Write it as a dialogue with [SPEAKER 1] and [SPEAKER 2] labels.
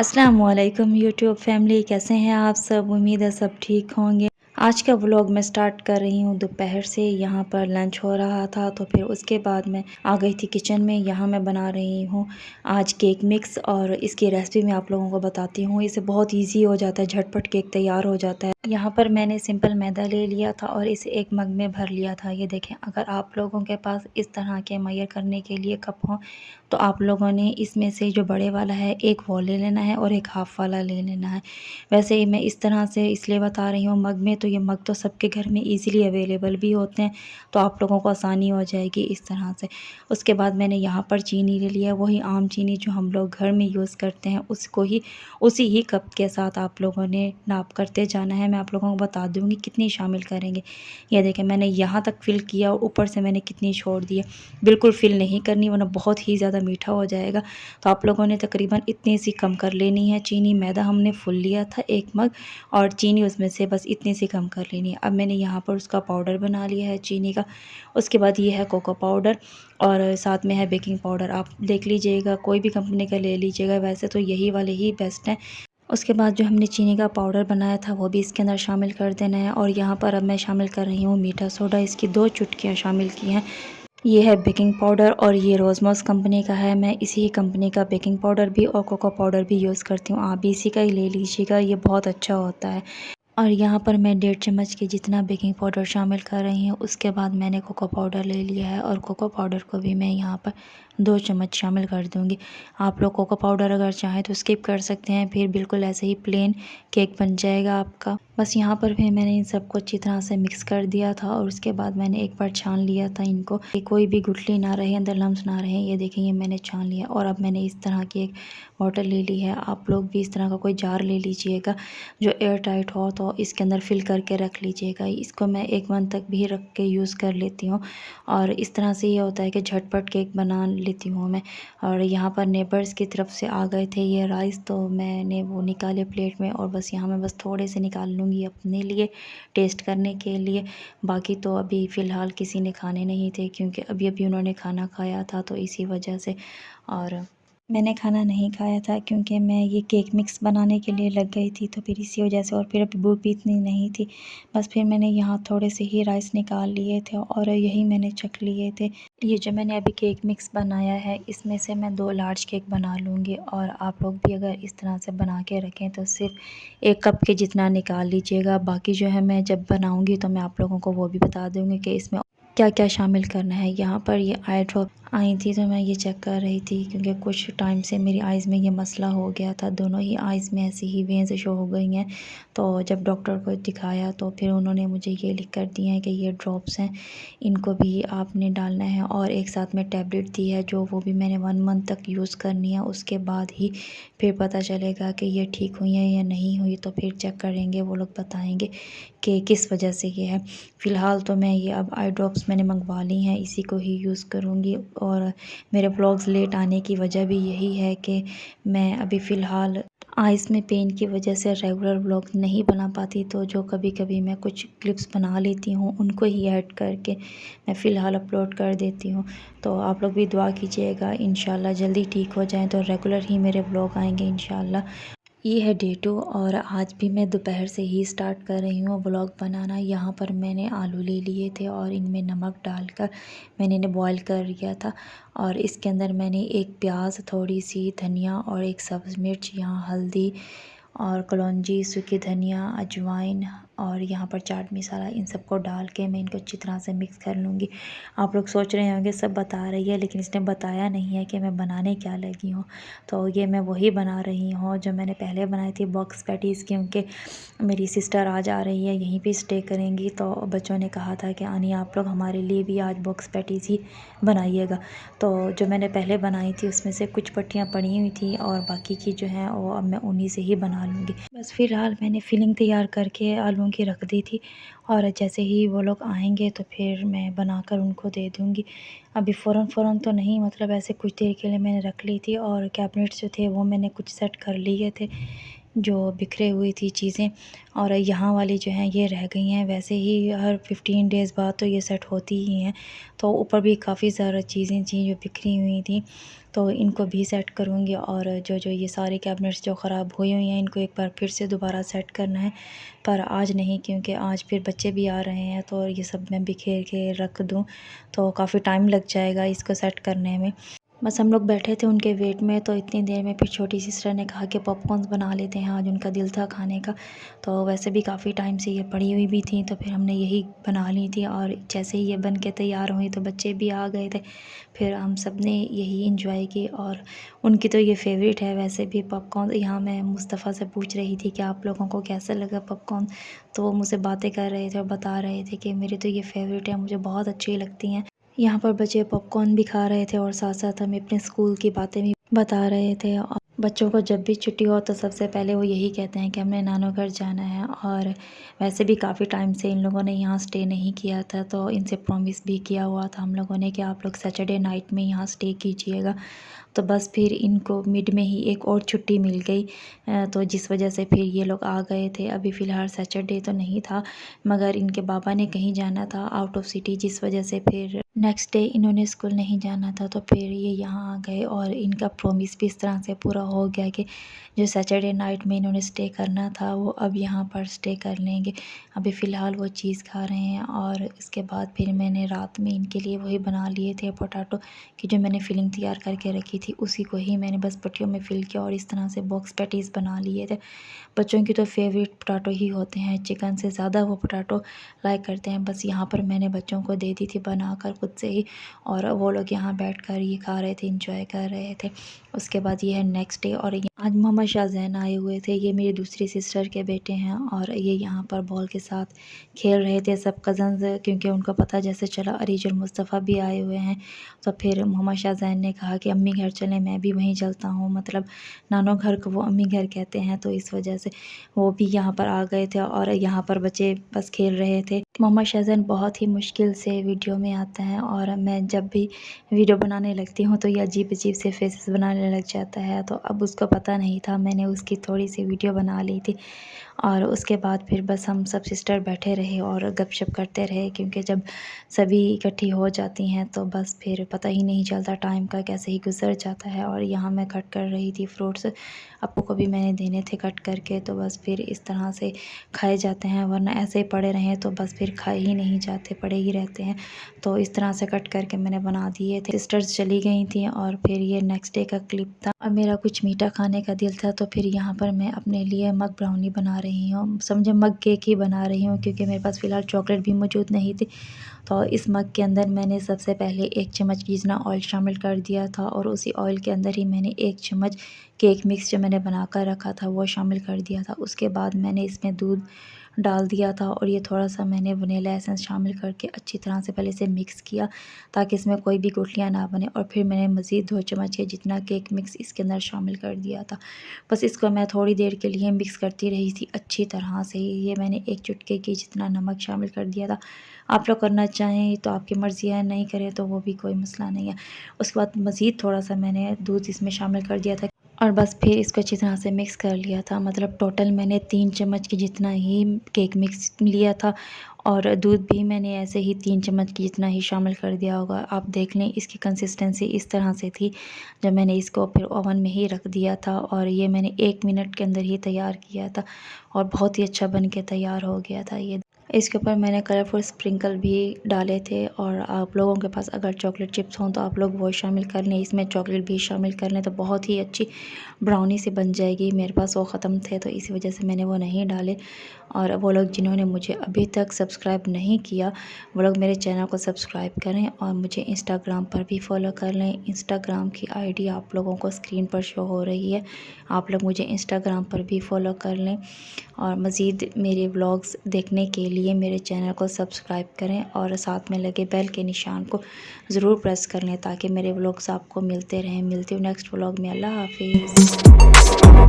[SPEAKER 1] अस्सलामुअलैकुम YouTube family, कैसे हैं आप सब। उम्मीद है सब ठीक होंगे। आज का व्लॉग मैं स्टार्ट कर रही हूँ दोपहर से। यहाँ पर लंच हो रहा था तो फिर उसके बाद मैं आ गई थी किचन में। यहाँ मैं बना रही हूँ आज केक मिक्स और इसकी रेसिपी मैं आप लोगों को बताती हूँ। इसे बहुत इजी हो जाता है, झटपट केक तैयार हो जाता है। यहाँ पर मैंने सिंपल मैदा ले लिया था और इसे एक मग में भर लिया था। ये देखें, अगर आप लोगों के पास इस तरह के मैयर करने के लिए कप हों तो आप लोगों ने इसमें से जो बड़े वाला है एक वो ले लेना है और एक हाफ़ वाला ले लेना है। वैसे ही मैं इस तरह से इसलिए बता रही हूँ मग में, तो ये मग तो सबके घर में इजीली अवेलेबल भी होते हैं, तो आप लोगों को आसानी हो जाएगी इस तरह से। उसके बाद मैंने यहाँ पर चीनी ले लिया, वही आम चीनी जो हम लोग घर में यूज़ करते हैं उसको ही उसी ही कप के साथ आप लोगों ने नाप करते जाना है। मैं आप लोगों को बता दूँगी कितनी शामिल करेंगे। ये देखें, मैंने यहाँ तक फ़िल किया और ऊपर से मैंने कितनी छोड़ दी है। बिल्कुल फ़िल नहीं करनी वरना बहुत ही ज़्यादा मीठा हो जाएगा। तो आप लोगों ने तकरीबन इतनी सी कम कर लेनी है चीनी। मैदा हमने फुल लिया था एक मग और चीनी उसमें से बस इतनी सी कम कर लेनी है। अब मैंने यहाँ पर उसका पाउडर बना लिया है चीनी का। उसके बाद ये है कोको पाउडर और साथ में है बेकिंग पाउडर। आप देख लीजिएगा, कोई भी कंपनी का ले लीजिएगा, वैसे तो यही वाले ही बेस्ट हैं। उसके बाद जो हमने चीनी का पाउडर बनाया था वो भी इसके अंदर शामिल कर देना है। और यहाँ पर अब मैं शामिल कर रही हूँ मीठा सोडा। इसकी 2 चुटकियाँ शामिल की हैं। ये है बेकिंग पाउडर और ये रोज़मॉस कंपनी का है। मैं इसी कंपनी का बेकिंग पाउडर भी और कोको पाउडर भी यूज़ करती हूँ। आप भी इसी का ही ले लीजिएगा, ये बहुत अच्छा होता है। और यहाँ पर मैं 1.5 चम्मच के जितना बेकिंग पाउडर शामिल कर रही हूँ। उसके बाद मैंने कोको पाउडर ले लिया है और कोको पाउडर को भी मैं यहाँ पर 2 चम्मच शामिल कर दूँगी। आप लोग कोको पाउडर अगर चाहें तो स्किप कर सकते हैं, फिर बिल्कुल ऐसे ही प्लेन केक बन जाएगा आपका। बस यहाँ पर भी मैंने इन सबको अच्छी तरह से मिक्स कर दिया था और उसके बाद मैंने एक बार छान लिया था इनको, कि कोई भी गुठली ना रहे, अंदर लम्स ना रहे। ये देखें, ये मैंने छान लिया। और अब मैंने इस तरह की एक बॉटल ले ली है। आप लोग भी इस तरह का कोई जार ले लीजिएगा जो एयर टाइट हो, तो इसके अंदर फिल करके रख लीजिएगा। इसको मैं 1 मंथ तक भी रख के यूज़ कर लेती हूँ और इस तरह से ये होता है कि झटपट केक बना लेती हूँ मैं। और यहाँ पर नेबर्स की तरफ से आ गए थे ये राइस, तो मैंने वो निकाले प्लेट में और बस यहाँ मैं बस थोड़े से निकाल लूँगी अपने लिए टेस्ट करने के लिए। बाकी तो अभी फ़िलहाल किसी ने खाने नहीं थे, क्योंकि अभी अभी उन्होंने खाना खाया था, तो इसी वजह से। और मैंने खाना नहीं खाया था क्योंकि मैं ये केक मिक्स बनाने के लिए लग गई थी, तो फिर इसी वजह से। और फिर अभी भूख भी इतनी नहीं थी। बस फिर मैंने यहाँ थोड़े से ही राइस निकाल लिए थे और यही मैंने चख लिए थे। ये जो मैंने अभी केक मिक्स बनाया है इसमें से मैं 2 लार्ज केक बना लूँगी। और आप लोग भी अगर इस तरह से बना के रखें तो सिर्फ 1 कप के जितना निकाल लीजिएगा। बाकी जो है मैं जब बनाऊँगी तो मैं आप लोगों को वो भी बता दूँगी कि इसमें क्या क्या शामिल करना है। यहाँ पर ये आई ड्रॉप आई थी तो मैं ये चेक कर रही थी, क्योंकि कुछ टाइम से मेरी आइज़ में ये मसला हो गया था। दोनों ही आइज़ में ऐसी ही वेंस शो हो गई हैं। तो जब डॉक्टर को दिखाया तो फिर उन्होंने मुझे ये लिख कर दिए हैं कि ये ड्रॉप्स हैं, इनको भी आपने डालना है। और एक साथ में टैबलेट दी है जो वो भी मैंने 1 मंथ तक यूज़ करनी है। उसके बाद ही फिर पता चलेगा कि ये ठीक हुई है या नहीं हुई, तो फिर चेक करेंगे, वो लोग बताएंगे कि किस वजह से ये है। फ़िलहाल तो मैं ये अब आई ड्रॉप्स मैंने मंगवा ली हैं, इसी को ही यूज़ करूँगी। और मेरे व्लॉग्स लेट आने की वजह भी यही है कि मैं अभी फ़िलहाल आइज़ में पेन की वजह से रेगुलर व्लॉग नहीं बना पाती, तो जो कभी कभी मैं कुछ क्लिप्स बना लेती हूँ उनको ही ऐड करके मैं फ़िलहाल अपलोड कर देती हूँ। तो आप लोग भी दुआ कीजिएगा, इंशाल्लाह जल्दी ठीक हो जाएं तो रेगुलर ही मेरे व्लॉग आएंगे इंशाल्लाह। ये है डे 2 और आज भी मैं दोपहर से ही स्टार्ट कर रही हूँ व्लॉग बनाना। यहाँ पर मैंने आलू ले लिए थे और इनमें नमक डालकर मैंने इन्हें बॉईल कर लिया था। और इसके अंदर मैंने एक प्याज, थोड़ी सी धनिया और एक सब्ज़ मिर्च, यहाँ हल्दी और कलौंजी, सूखी धनिया, अजवाइन और यहाँ पर चाट मसाला, इन सबको डाल के मैं इनको अच्छी तरह से मिक्स कर लूँगी। आप लोग सोच रहे होंगे सब बता रही है, लेकिन इसने बताया नहीं है कि मैं बनाने क्या लगी हूँ। तो ये मैं वही बना रही हूँ जो मैंने पहले बनाई थी, बॉक्स पैटीज़, क्योंकि मेरी सिस्टर आज आ रही है, यहीं पे स्टे करेंगी। तो बच्चों ने कहा था कि आनी आप लोग हमारे लिए भी आज बॉक्स पैटीज़ ही बनाइएगा। तो जो मैंने पहले बनाई थी उसमें से कुछ पट्टियाँ पड़ी हुई थी और बाकी की जो है वो अब मैं उन्हीं से ही बना लूँगी। बस फ़िलहाल मैंने फिलिंग तैयार करके आलूओं की रख दी थी और जैसे ही वो लोग आएंगे तो फिर मैं बनाकर उनको दे दूँगी। अभी फ़ौरन तो नहीं, मतलब ऐसे कुछ देर के लिए मैंने रख ली थी और कैबिनेट्स जो थे वो मैंने कुछ सेट कर लिए थे। जो बिखरे हुई थी चीज़ें, और यहाँ वाली जो हैं ये रह गई हैं। वैसे ही हर 15 डेज़ बाद तो ये सेट होती ही हैं। तो ऊपर भी काफ़ी ज़्यादा चीज़ें थी जो बिखरी हुई थी, तो इनको भी सेट करूँगी। और जो ये सारे कैबिनेट्स जो ख़राब हुई हुई हैं इनको एक बार फिर से दोबारा सेट करना है, पर आज नहीं, क्योंकि आज फिर बच्चे भी आ रहे हैं, तो ये सब मैं बिखेर के रख दूँ तो काफ़ी टाइम लग जाएगा इसको सेट करने में। बस हम लोग बैठे थे उनके वेट में, तो इतनी देर में फिर छोटी सिस्टर ने कहा कि पॉपकॉर्न्स बना लेते हैं, आज उनका दिल था खाने का। तो वैसे भी काफ़ी टाइम से ये पड़ी हुई भी थी, तो फिर हमने यही बना ली थी। और जैसे ही ये बन के तैयार हुई तो बच्चे भी आ गए थे, फिर हम सब ने यही इंजॉय की। और उनकी तो ये फेवरेट है वैसे भी पॉपकॉर्न। यहाँ मैं मुस्तफ़ा से पूछ रही थी कि आप लोगों को कैसा लगा पॉपकॉर्न, तो वो मुझसे बातें कर रहे थे और बता रहे थे कि मेरी तो ये फेवरेट है, मुझे बहुत अच्छी लगती हैं। यहाँ पर बच्चे पॉपकॉर्न भी खा रहे थे और साथ-साथ हमें अपने स्कूल की बातें भी बता रहे थे। और बच्चों को जब भी छुट्टी हो तो सबसे पहले वो यही कहते हैं कि हमने नानो घर जाना है। और वैसे भी काफ़ी टाइम से इन लोगों ने यहाँ स्टे नहीं किया था, तो इनसे प्रॉमिस भी किया हुआ था हम लोगों ने कि आप लोग सैटरडे नाइट में यहाँ स्टे कीजिएगा। तो बस फिर इनको मिड में ही एक और छुट्टी मिल गई, तो जिस वजह से फिर ये लोग आ गए थे। अभी फ़िलहाल सैटरडे तो नहीं था, मगर इनके पापा ने कहीं जाना था आउट ऑफ सिटी, जिस वजह से फिर नेक्स्ट डे इन्होंने स्कूल नहीं जाना था, तो फिर ये यहाँ आ गए। और इनका प्रॉमिस भी इस तरह से पूरा हो गया कि जो सैटरडे नाइट में इन्होंने स्टे करना था वो अब यहाँ पर स्टे कर लेंगे। अभी फ़िलहाल वो चीज़ खा रहे हैं। और इसके बाद फिर मैंने रात में इनके लिए वही बना लिए थे पोटैटो की, जो मैंने फिलिंग तैयार करके रखी थी उसी को ही मैंने बस पट्टियों में फिल किया और इस तरह से बॉक्स पैटीज़ बना लिए थे। बच्चों की तो फेवरेट पोटैटो ही होते हैं, चिकन से ज़्यादा वो पोटैटो लाइक करते हैं। बस यहाँ पर मैंने बच्चों को दे दी थी बनाकर खुद से ही, और वो लोग यहाँ बैठकर ये खा रहे थे, एंजॉय कर रहे थे। उसके बाद ये है नेक्स्ट डे, और आज मोहम्मद शाहज़ैन आए हुए थे, ये मेरी दूसरी सिस्टर के बेटे हैं। और ये यहाँ पर बॉल के साथ खेल रहे थे सब कज़न्स, क्योंकि उनको पता जैसे चला अरीज और मुस्तफ़ा भी आए हुए हैं। तो फिर मोहम्मद शाहज़ैन ने कहा कि अम्मी घर चलें, मैं भी वहीं चलता हूँ, मतलब नानो घर को वो अम्मी घर कहते हैं, तो इस वजह से वो भी यहाँ पर आ गए थे। और यहाँ पर बच्चे बस खेल रहे थे। मोहम्मद शाहज़ैन बहुत ही मुश्किल से वीडियो में आता है, और मैं जब भी वीडियो बनाने लगती हूँ तो ये अजीब-अजीब से फेसेस बनाने लग जाता है। तो अब उसको पता नहीं था, मैंने उसकी थोड़ी सी वीडियो बना ली थी। और उसके बाद फिर बस हम सब सिस्टर बैठे रहे और गपशप करते रहे, क्योंकि जब सभी इकट्ठी हो जाती हैं तो बस फिर पता ही नहीं चलता टाइम का, कैसे ही गुजर जाता है। और यहाँ मैं कट कर रही थी फ्रूट्स, अप्पू को भी मैंने देने थे कट करके, तो बस फिर इस तरह से खाए जाते हैं, वरना ऐसे ही पड़े रहें तो बस फिर खाए ही नहीं जाते, पड़े ही रहते हैं। तो इस तरह से कट करके मैंने बना दिए थे। सिस्टर्स चली गई थी, और फिर ये नेक्स्ट डे का क्लिप था। और मेरा कुछ मीठा खाने का दिल था, तो फिर यहाँ पर मैं अपने लिए मग ब्राउनी बना रही हूँ, समझे मग केक ही बना रही हूँ, क्योंकि मेरे पास फ़िलहाल चॉकलेट भी मौजूद नहीं थी। तो इस मग के अंदर मैंने सबसे पहले 1 चम्मच जितना ऑयल शामिल कर दिया था, और उसी ऑयल के अंदर ही मैंने 1 चम्मच केक मिक्स जो मैंने बना कर रखा था वो शामिल कर दिया था। उसके बाद मैंने इसमें दूध डाल दिया था, और ये थोड़ा-सा मैंने वनीला एसेंस शामिल करके अच्छी तरह से पहले इसे मिक्स किया, ताकि इसमें कोई भी गुठलियाँ ना बने। और फिर मैंने मज़ीद 2 चम्मच के जितना केक मिक्स इसके अंदर शामिल कर दिया था। बस इसको मैं थोड़ी देर के लिए मिक्स करती रही थी अच्छी तरह से। ये मैंने 1 चुटकी के जितना नमक शामिल कर दिया था। आप लोग करना चाहें तो आपकी मर्ज़ी है, नहीं करें तो वो भी कोई मसला नहीं है। उसके बाद मज़ीद थोड़ा-सा मैंने दूध इसमें शामिल कर दिया था, और बस फिर इसको अच्छी तरह से मिक्स कर लिया था। मतलब टोटल मैंने 3 चम्मच के जितना ही केक मिक्स लिया था, और दूध भी मैंने ऐसे ही 3 चम्मच की जितना ही शामिल कर दिया होगा। आप देख लें, इसकी कंसिस्टेंसी इस तरह से थी। जब मैंने इसको फिर ओवन में ही रख दिया था, और ये मैंने 1 मिनट के अंदर ही तैयार किया था, और बहुत ही अच्छा बन के तैयार हो गया था ये। इसके ऊपर मैंने कलरफुल स्प्रिंकल भी डाले थे, और आप लोगों के पास अगर चॉकलेट चिप्स हों तो आप लोग वो शामिल कर लें, इसमें चॉकलेट भी शामिल कर लें, तो बहुत ही अच्छी ब्राउनी सी बन जाएगी। मेरे पास वो ख़त्म थे, तो इसी वजह से मैंने वो नहीं डाले। और वो लोग जिन्होंने मुझे अभी तक सब्सक्राइब नहीं किया, वो लोग मेरे चैनल को सब्सक्राइब करें, और मुझे इंस्टाग्राम पर भी फॉलो कर लें। इंस्टाग्राम की आईडी आप लोगों को स्क्रीन पर शो हो रही है, आप लोग मुझे इंस्टाग्राम पर भी फॉलो कर लें। और मज़ीद मेरे व्लॉग्स देखने के लिए मेरे चैनल को सब्सक्राइब करें, और साथ में लगे बेल के निशान को ज़रूर प्रेस कर लें, ताकि मेरे व्लॉग्स आपको मिलते रहें। मिलती हूँ नेक्स्ट व्लॉग में। अल्लाह हाफ़िज़।